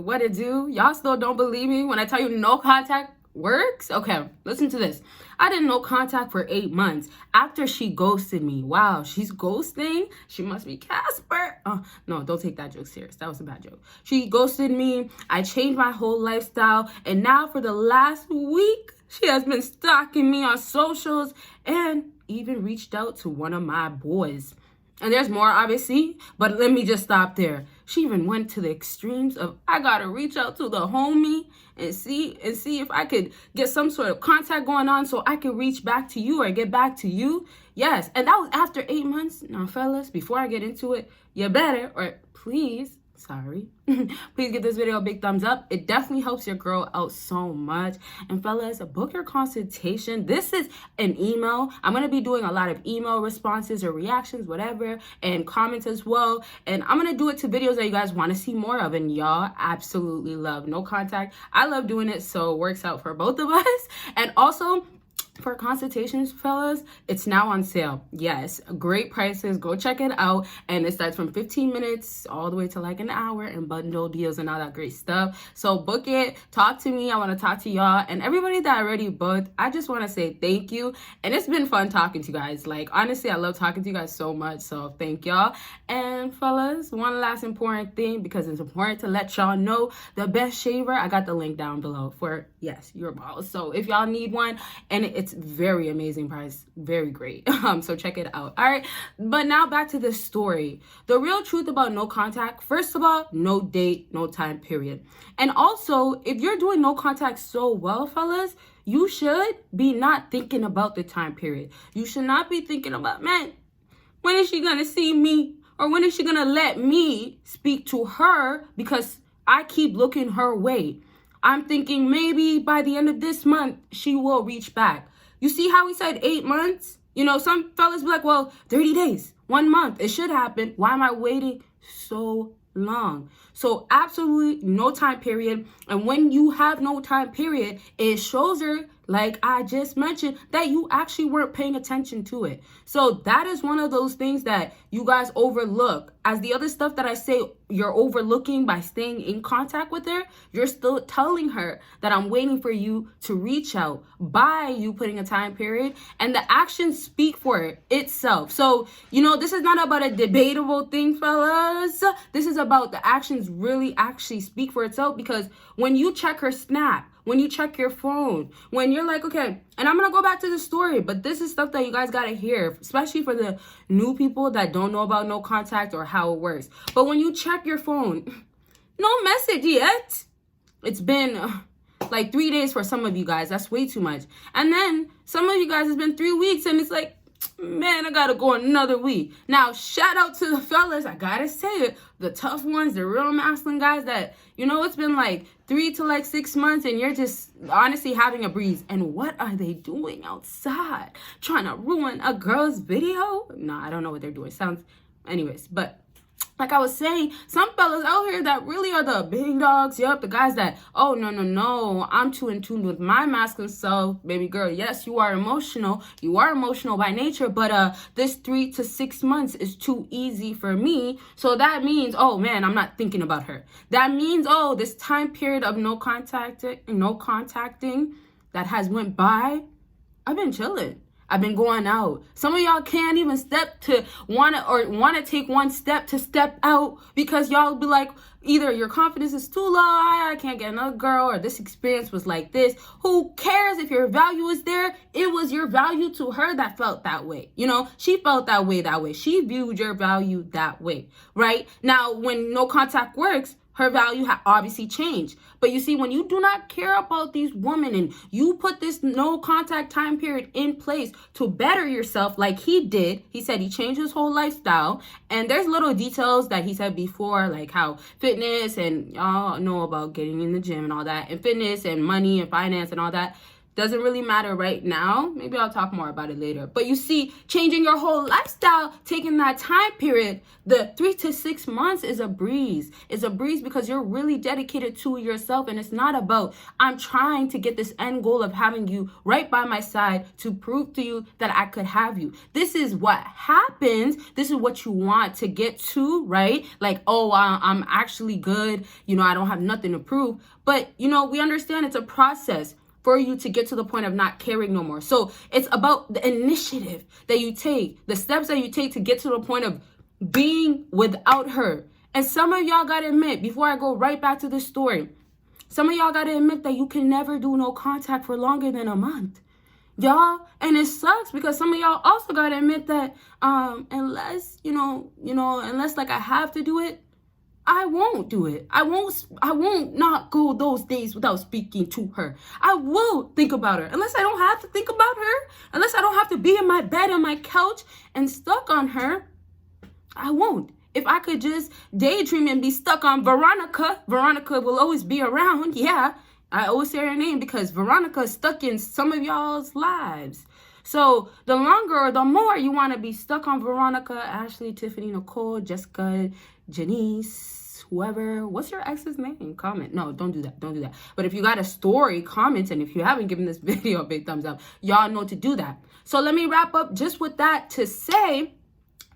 what it do? Y'all still don't believe me when I tell you no contact works? Okay, listen to this. I did no contact for 8 months after she ghosted me. Wow, she's ghosting? She must be Casper. Oh, no, don't take that joke serious. That was a bad joke. She ghosted me. I changed my whole lifestyle. And now for the last week, she has been stalking me on socials and even reached out to one of my boys. And there's more, obviously, but let me just stop there. She even went to the extremes of, I gotta reach out to the homie and see if I could get some sort of contact going on so I could reach back to you or get back to you. Yes, and that was after 8 months. Now, fellas, before I get into it, you better, or please, please give this video a big thumbs up. It definitely helps your girl out so much. And fellas, book your consultation. This is an email. I'm going to be doing a lot of email responses or reactions, whatever, and comments as well. And I'm going to do it to videos that you guys want to see more of. And y'all absolutely love no contact. I love doing it, so it works out for both of us. And also, for consultations, fellas, it's now on sale. Yes, great prices. Go check it out. And it starts from 15 minutes all the way to like an hour, and bundle deals and all that great stuff. So book it. Talk to me. I want to talk to y'all. And everybody that already booked, I just want to say thank you. And it's been fun talking to you guys. Like, honestly, I love talking to you guys so much. So thank y'all. And fellas, one last important thing, because it's important to let y'all know, the best shaver, I got the link down below for, yes, your balls. So if y'all need one, and it's very amazing price, very great. So check it out. All right, but now back to the story. The real truth about no contact, first of all, no date, no time period. And also, if you're doing no contact so well, fellas, you should be not thinking about the time period. You should not be thinking about, man, when is she gonna see me? Or when is she gonna let me speak to her because I keep looking her way? I'm thinking maybe by the end of this month, she will reach back. You see how we said 8 months? You know, some fellas be like, well, 30 days, 1 month. It should happen. Why am I waiting so long? So absolutely no time period. And when you have no time period, it shows her, like I just mentioned, that you actually weren't paying attention to it. So that is one of those things that you guys overlook. As the other stuff that I say you're overlooking by staying in contact with her, you're still telling her that I'm waiting for you to reach out by you putting a time period, and the actions speak for it itself. So, you know, this is not about a debatable thing, fellas. This is about the actions really actually speak for itself, because when you check her snap, when you check your phone, when you're like, okay, and I'm going to go back to the story, but this is stuff that you guys got to hear, especially for the new people that don't know about no contact or how it works. But when you check your phone, no message yet. It's been like 3 days for some of you guys. That's way too much. And then some of you guys, it's been 3 weeks, and it's like, man, I gotta go another week. Now, shout out to the fellas, I gotta say it, the tough ones, the real masculine guys that, you know, it's been like 3 to like 6 months and you're just honestly having a breeze. And what are they doing outside? Trying to ruin a girl's video? No, I don't know what they're doing. Sounds, anyways, but like I was saying, some fellas out here that really are the big dogs. Yep, the guys that, oh, no, I'm too in tune with my masculine self. Baby girl, yes, you are emotional. You are emotional by nature, but this 3 to 6 months is too easy for me. So that means, oh, man, I'm not thinking about her. That means, oh, this time period of no contacting that has went by, I've been chilling. I've been going out. Some of y'all can't even step to want to take one step to step out, because y'all be like, either your confidence is too low, I can't get another girl, or this experience was like this. Who cares if your value is there? It was your value to her that felt that way. You know, she felt that way. She viewed your value that way, right? Now, when no contact works, her value obviously changed. But you see, when you do not care about these women and you put this no contact time period in place to better yourself, like he did, he said he changed his whole lifestyle. And there's little details that he said before, like how fitness, and y'all know about getting in the gym and all that, and fitness and money and finance and all that. doesn't really matter right now. Maybe I'll talk more about it later. But you see, changing your whole lifestyle, taking that time period, the 3 to 6 months is a breeze. It's a breeze because you're really dedicated to yourself. And it's not about, I'm trying to get this end goal of having you right by my side to prove to you that I could have you. This is what happens. This is what you want to get to, right? Like, oh, I'm actually good. You know, I don't have nothing to prove. But, you know, we understand it's a process for you to get to the point of not caring no more. So it's about the initiative that you take, the steps that you take to get to the point of being without her. And some of y'all got to admit, before I go right back to this story, some of y'all got to admit that you can never do no contact for longer than a month. Y'all, and it sucks because some of y'all also got to admit that unless, unless like I have to do it, I won't do it. I won't not go those days without speaking to her. I will think about her. Unless I don't have to think about her, unless I don't have to be in my bed, on my couch, and stuck on her, I won't. If I could just daydream and be stuck on Veronica will always be around. Yeah, I always say her name because Veronica is stuck in some of y'all's lives. So the longer or the more you want to be stuck on Veronica, Ashley, Tiffany, Nicole, Jessica, Janice, whoever, what's your ex's name? Comment. No, don't do that. Don't do that. But if you got a story, comment. And if you haven't given this video a big thumbs up, y'all know to do that. So let me wrap up just with that to say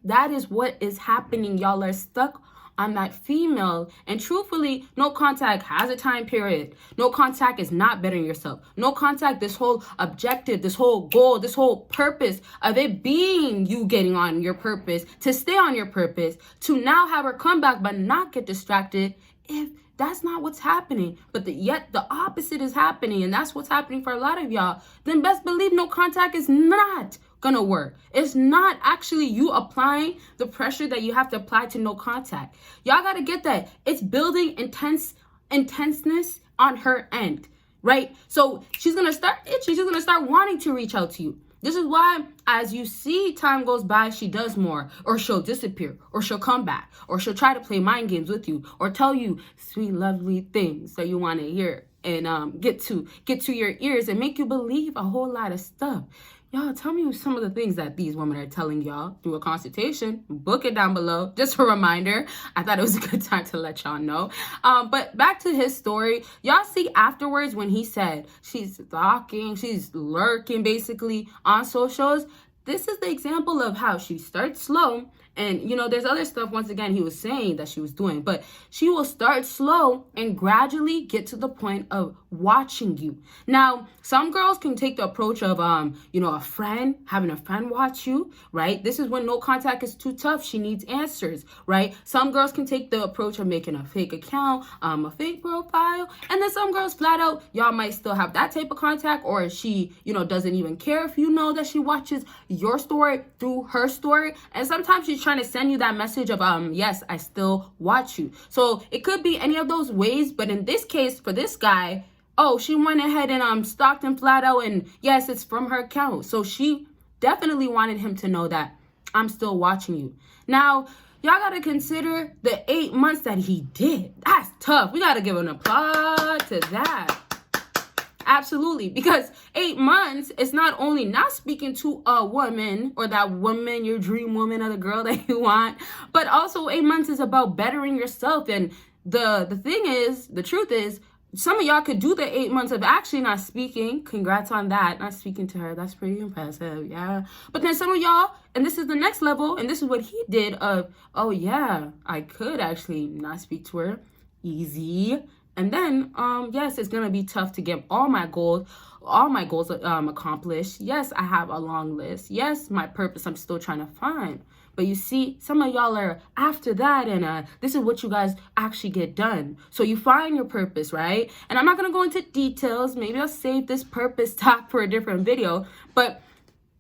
that is what is happening. Y'all are stuck on that female, and truthfully, no contact has a time period. No contact is not bettering yourself. No contact, this whole objective, this whole goal, this whole purpose of it being you getting on your purpose, to stay on your purpose, to now have her come back but not get distracted, if that's not what's happening, but yet the opposite is happening, and that's what's happening for a lot of y'all, then best believe no contact is not gonna work. It's not actually you applying the pressure that you have to apply to no contact. Y'all gotta get that. It's building intenseness on her end, right? So she's gonna start itching. She's gonna start wanting to reach out to you. This is why, as you see time goes by, she does more, or she'll disappear, or she'll come back, or she'll try to play mind games with you, or tell you sweet, lovely things that you want to hear and get to your ears and make you believe a whole lot of stuff. Y'all, tell me some of the things that these women are telling y'all through a consultation. Book it down below. Just a reminder. I thought it was a good time to let y'all know. But back to his story. Y'all see afterwards when he said she's stalking, she's lurking basically on socials. This is the example of how she starts slow. And, there's other stuff, once again, he was saying that she was doing. But she will start slow and gradually get to the point of watching you. Now, some girls can take the approach of, having a friend watch you, right? This is when no contact is too tough. She needs answers, right? Some girls can take the approach of making a fake account, a fake profile. And then some girls flat out, y'all might still have that type of contact, or she, doesn't even care if you know that she watches your story through her story. And sometimes she's trying to send you that message of, yes, I still watch you. So it could be any of those ways. But in this case, for this guy, she went ahead and stalked him flat out. And yes, it's from her account. So she definitely wanted him to know that I'm still watching you. Now, y'all got to consider the 8 months that he did. That's tough. We got to give an applause to that. Absolutely. Because 8 months is not only not speaking to a woman, or that woman, your dream woman, or the girl that you want, but also 8 months is about bettering yourself. And the thing is, the truth is, some of y'all could do the 8 months of actually not speaking. Congrats on that. Not speaking to her. That's pretty impressive. Yeah. But then some of y'all, and this is the next level, and this is what he did of, oh yeah, I could actually not speak to her. Easy. And then, yes, it's going to be tough to get all my goals accomplished. Yes, I have a long list. Yes, my purpose I'm still trying to find. But you see, some of y'all are after that, and this is what you guys actually get done. So you find your purpose, right? And I'm not going to go into details. Maybe I'll save this purpose talk for a different video. But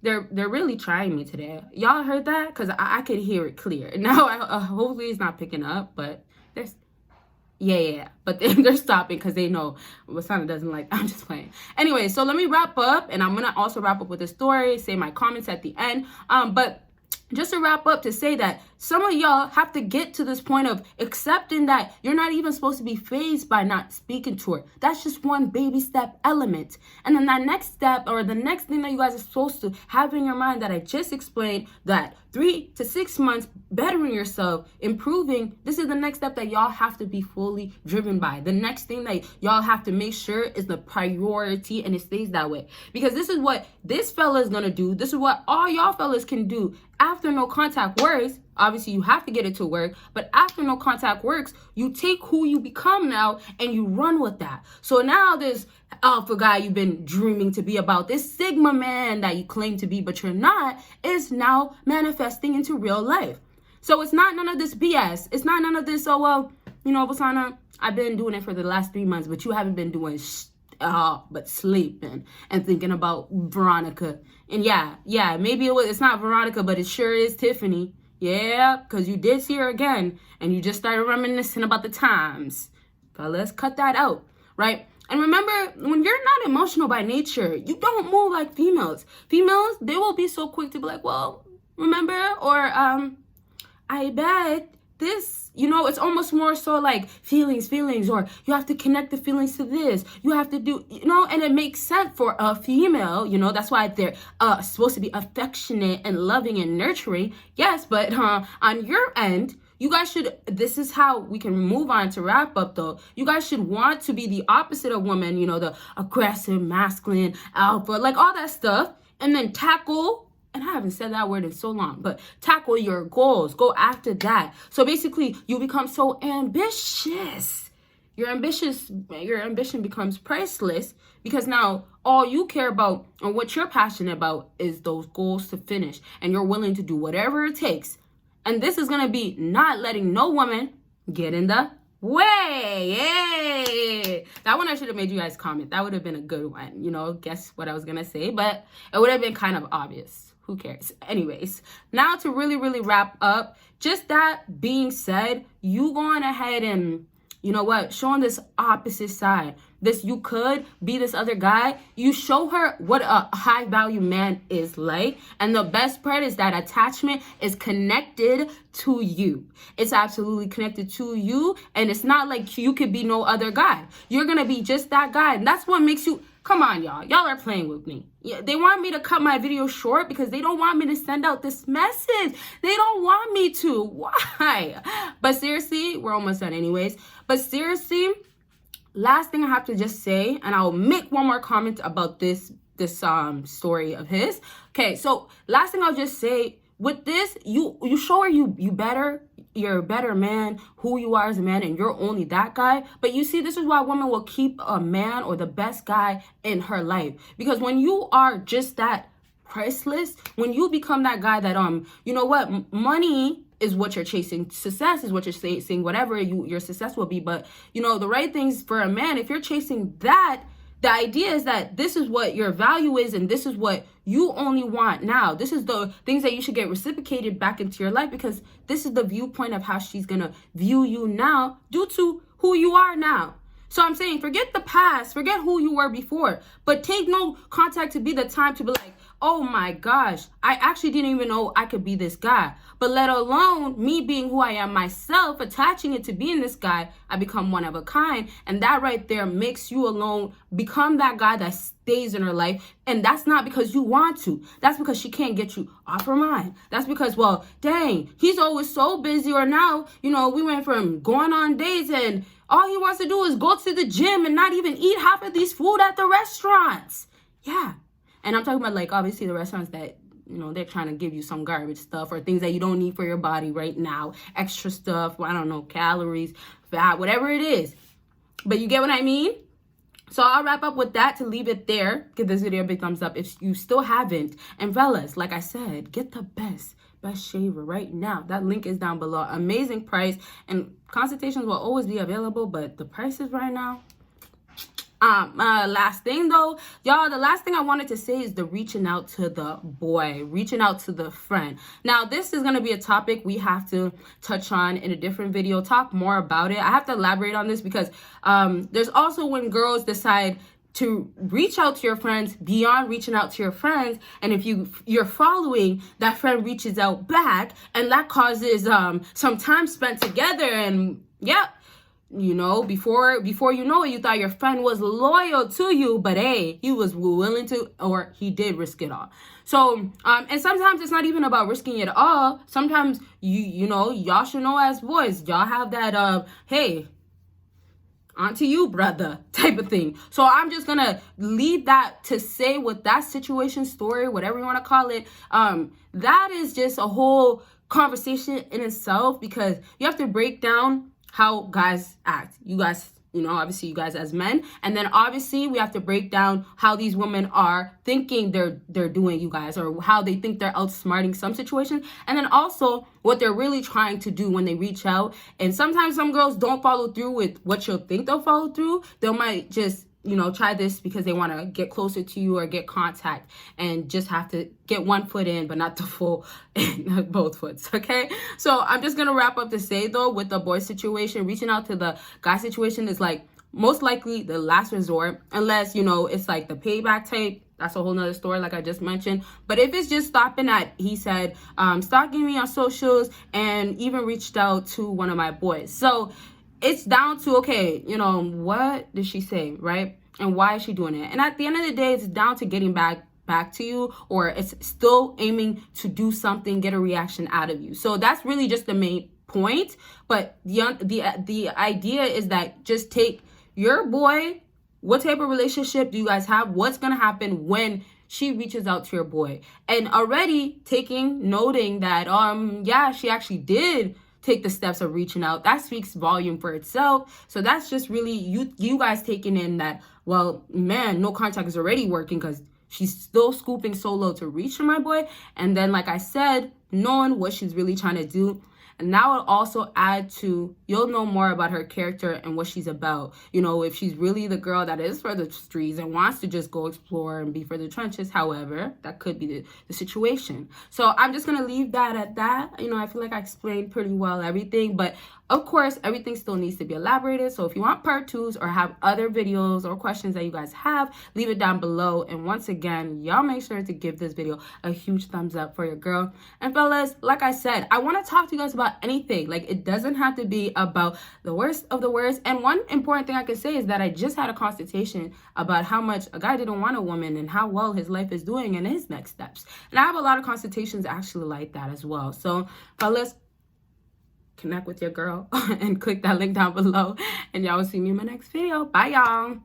they're really trying me today. Y'all heard that? Because I could hear it clear. Now, hopefully it's not picking up, but there's... Yeah. But they're stopping because they know Wasana doesn't like. I'm just playing. Anyway, so let me wrap up, and I'm going to also wrap up with a story, say my comments at the end. But just to wrap up, to say that some of y'all have to get to this point of accepting that you're not even supposed to be fazed by not speaking to her. That's just one baby step element. And then that next step, or the next thing that you guys are supposed to have in your mind that I just explained, that 3 to 6 months bettering yourself, improving, this is the next step that y'all have to be fully driven by. The next thing that y'all have to make sure is the priority, and it stays that way. Because this is what this fella is gonna do. This is what all y'all fellas can do after no contact works. Obviously, you have to get it to work, but after no contact works, you take who you become now and you run with that. So now this alpha guy you've been dreaming to be about, this Sigma man that you claim to be but you're not, is now manifesting into real life. So it's not none of this BS. It's not none of this, oh, well, you know, Basana, I've been doing it for the last 3 months, but you haven't been doing but sleeping and thinking about Veronica. And yeah, maybe it's not Veronica, but it sure is Tiffany. Yeah, because you did see her again, and you just started reminiscing about the times. Fellas, cut that out, right? And remember, when you're not emotional by nature, you don't move like females. Females, they will be so quick to be like, well, remember? Or, I bet this, you know, it's almost more so like feelings, or you have to connect the feelings to this. You have to do, you know, and it makes sense for a female, you know, that's why they're supposed to be affectionate and loving and nurturing. Yes, but on your end, you guys should, this is how we can move on to wrap up though. You guys should want to be the opposite of women, you know, the aggressive, masculine, alpha, like all that stuff, and then tackle, and I haven't said that word in so long, but tackle your goals. Go after that. So basically, you become so ambitious. Your ambition becomes priceless because now all you care about and what you're passionate about is those goals to finish. And you're willing to do whatever it takes. And this is going to be not letting no woman get in the way. Yay! That one I should have made you guys comment. That would have been a good one. You know, guess what I was going to say, but it would have been kind of obvious. Who cares? Anyways, now to really wrap up, just that being said, you going ahead and, you know what, showing this opposite side. This, you could be this other guy. You show her what a high value man is like. And the best part is that attachment is connected to you. It's absolutely connected to you. And it's not like you could be no other guy. You're going to be just that guy. And that's what makes you, come on, y'all. Y'all are playing with me. Yeah, they want me to cut my video short because they don't want me to send out this message. They don't want me to. Why? But seriously, we're almost done anyways. But seriously, last thing I have to just say, and I'll make one more comment about this story of his. Okay, so last thing I'll just say, with this, you show her you're a better man, who you are as a man, and you're only that guy. But you see, this is why women will keep a man or the best guy in her life. Because when you are just that priceless, when you become that guy that, you know what, money is what you're chasing, success is what you're saying, whatever your success will be. But, you know, the right things for a man, if you're chasing that, the idea is that this is what your value is and this is what you only want now. This is the things that you should get reciprocated back into your life, because this is the viewpoint of how she's going to view you now due to who you are now. So I'm saying, forget the past, forget who you were before, but take no contact to be the time to be like, oh my gosh, I actually didn't even know I could be this guy. But let alone me being who I am myself, attaching it to being this guy, I become one of a kind. And that right there makes you alone become that guy that stays in her life. And that's not because you want to. That's because she can't get you off her mind. That's because, well, dang, he's always so busy. Or now, you know, we went from going on dates and all he wants to do is go to the gym and not even eat half of these food at the restaurants. Yeah. And I'm talking about, like, obviously the restaurants that, you know, they're trying to give you some garbage stuff or things that you don't need for your body right now. Extra stuff, I don't know, calories, fat, whatever it is. But you get what I mean? So I'll wrap up with that to leave it there. Give this video a big thumbs up if you still haven't. And fellas, like I said, get the best shaver right now. That link is down below. Amazing price. And consultations will always be available, but the prices right now. Last thing though, y'all, the last thing I wanted to say is the reaching out to the boy, reaching out to the friend. Now, this is going to be a topic we have to touch on in a different video, talk more about it. I have to elaborate on this because there's also when girls decide to reach out to your friends beyond reaching out to your friends. And if you're following, that friend reaches out back, and that causes some time spent together. And yeah, you know, before you know it, you thought your friend was loyal to you, but hey, he was willing to, or he did risk it all. So and sometimes it's not even about risking it all. Sometimes you know, y'all should know as boys, y'all have that hey, onto you, brother, type of thing. So I'm just gonna leave that to say with that situation, story, whatever you want to call it, that is just a whole conversation in itself, because you have to break down how guys act. You guys, you know, obviously you guys as men, and then obviously we have to break down how these women are thinking they're doing you guys, or how they think they're outsmarting some situations, and then also what they're really trying to do when they reach out. And sometimes some girls don't follow through with what you'll think they'll follow through. They might just, you know, try this because they want to get closer to you or get contact, and just have to get one foot in, but not the full, both foots, okay? So I'm just going to wrap up to say, though, with the boy situation, reaching out to the guy situation is like most likely the last resort, unless, you know, it's like the payback type. That's a whole nother story, like I just mentioned. But if it's just stopping at, he said, stalking me on socials, and even reached out to one of my boys. So it's down to, okay, you know, what did she say, right? And why is she doing it? And at the end of the day, it's down to getting back to you, or it's still aiming to do something, get a reaction out of you. So that's really just the main point. But the idea is that just take your boy. What type of relationship do you guys have? What's gonna happen when she reaches out to your boy? And already noting that yeah, she actually did take the steps of reaching out. That speaks volume for itself. So that's just really you guys taking in that, well, man, no contact is already working because she's still scooping so low to reach for my boy. And then, like I said, knowing what she's really trying to do. And that will also add to, you'll know more about her character and what she's about. You know, if she's really the girl that is for the streets and wants to just go explore and be for the trenches. However, that could be the situation. So I'm just going to leave that at that. You know, I feel like I explained pretty well everything. But of course, everything still needs to be elaborated. So if you want part 2s or have other videos or questions that you guys have, leave it down below. And once again, y'all make sure to give this video a huge thumbs up for your girl. And fellas, like I said, I want to talk to you guys about anything. Like, it doesn't have to be about the worst of the worst. And one important thing I can say is that I just had a consultation about how much a guy didn't want a woman and how well his life is doing and his next steps. And I have a lot of consultations actually like that as well. So fellas, connect with your girl and click that link down below, and y'all will see me in my next video. Bye, y'all.